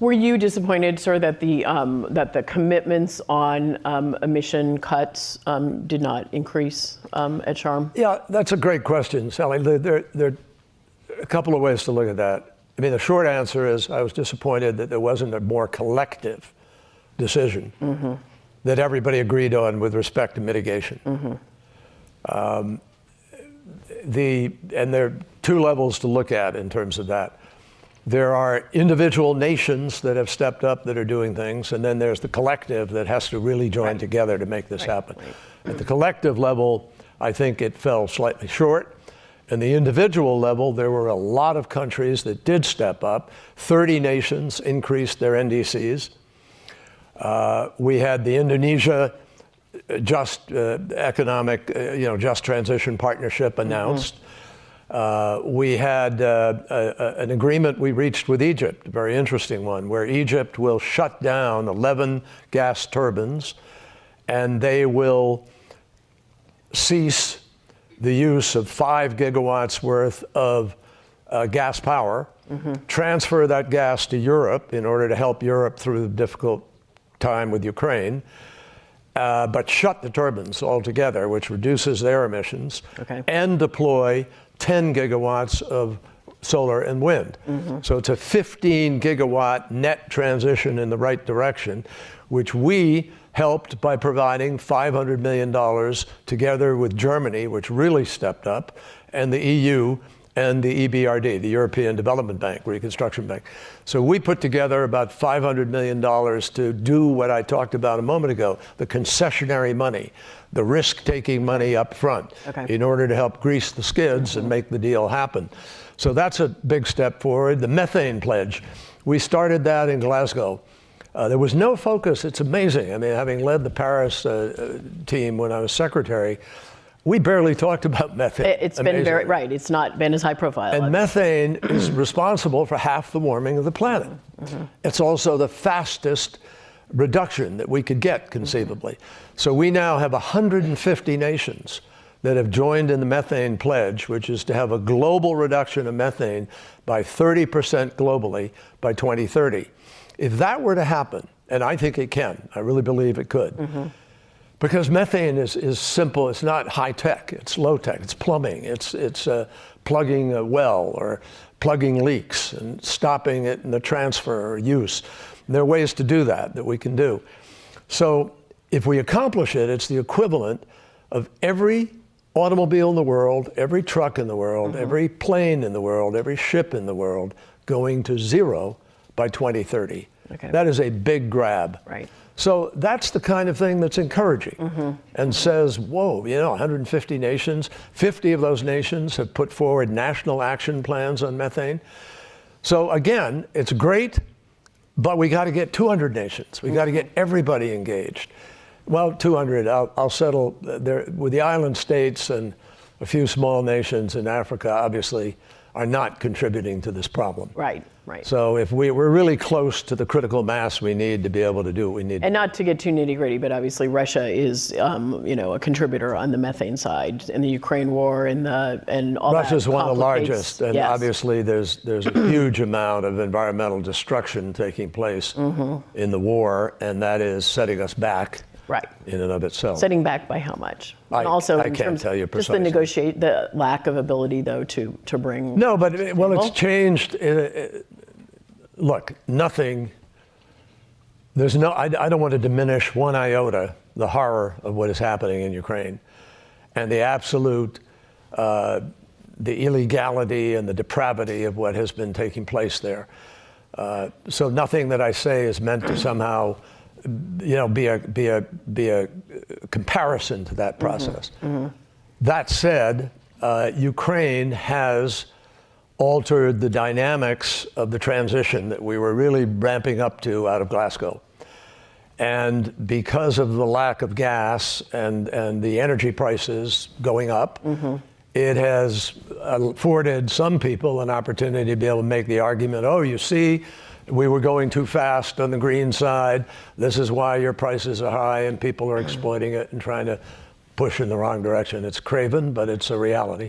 Were you disappointed, sir, that the commitments on emission cuts did not increase at Sharm? Yeah, that's a great question, Sally. There are a couple of ways to look at that. I mean, the short answer is I was disappointed that there wasn't a more collective decision that everybody agreed on with respect to mitigation. And there are two levels to look at in terms of that. There are individual nations that have stepped up that are doing things, and then there's the collective that has to really join together to make this happen. At the collective level, I think it fell slightly short. At the individual level, there were a lot of countries that did step up. 30 nations increased their NDCs. We had the Indonesia just economic, just transition partnership announced. We had an agreement we reached with Egypt, a very interesting one, where Egypt will shut down 11 gas turbines and they will cease the use of 5 gigawatts worth of gas power, transfer that gas to Europe in order to help Europe through the difficult time with Ukraine, but shut the turbines altogether, which reduces their emissions, and deploy 10 gigawatts of solar and wind. So it's a 15 gigawatt net transition in the right direction, which we helped by providing $500 million together with Germany, which really stepped up, and the EU and the EBRD, the European Development Bank, Reconstruction Bank. So we put together about $500 million to do what I talked about a moment ago, the concessionary money, the risk-taking money up front in order to help grease the skids and make the deal happen. So that's a big step forward. The methane pledge, we started that in Glasgow. There was no focus. It's amazing. I mean, having led the Paris team when I was secretary, we barely talked about methane. It's been very, right, it's not been as high profile. And methane is responsible for half the warming of the planet. It's also the fastest reduction that we could get conceivably. So we now have 150 nations that have joined in the methane pledge, which is to have a global reduction of methane by 30% globally by 2030. If that were to happen, and I think it can, I really believe it could, because methane is simple, it's not high tech, it's low tech, it's plumbing, it's plugging a well or plugging leaks and stopping it in the transfer or use. And there are ways to do that we can do. So if we accomplish it, it's the equivalent of every automobile in the world, every truck in the world, every plane in the world, every ship in the world going to zero by 2030. That is a big grab. So that's the kind of thing that's encouraging and says, whoa, 150 nations, 50 of those nations have put forward national action plans on methane. So again, it's great, but we got to get 200 nations. We got to get everybody engaged. Well, 200, I'll settle there with the island states, and a few small nations in Africa obviously are not contributing to this problem. Right. So if we're really close to the critical mass we need to be able to do what we need. And not to get too nitty gritty, but obviously Russia is, a contributor on the methane side in the Ukraine war and all that. Russia's one of the largest, and obviously there's a huge amount of environmental destruction taking place in the war, and that is setting us back. In and of itself. Setting back by how much? And also I can't tell you precisely. Just the lack of ability, though, to bring. No, but it's changed. Look, nothing. There's no. I don't want to diminish one iota the horror of what is happening in Ukraine, and the absolute, the illegality and the depravity of what has been taking place there. So nothing that I say is meant to somehow be a comparison to that process. That said, Ukraine has altered the dynamics of the transition that we were really ramping up to out of Glasgow. And because of the lack of gas and the energy prices going up, it has afforded some people an opportunity to be able to make the argument, oh, you see, we were going too fast on the green side. This is why your prices are high, and people are exploiting it and trying to push in the wrong direction. It's craven, but it's a reality.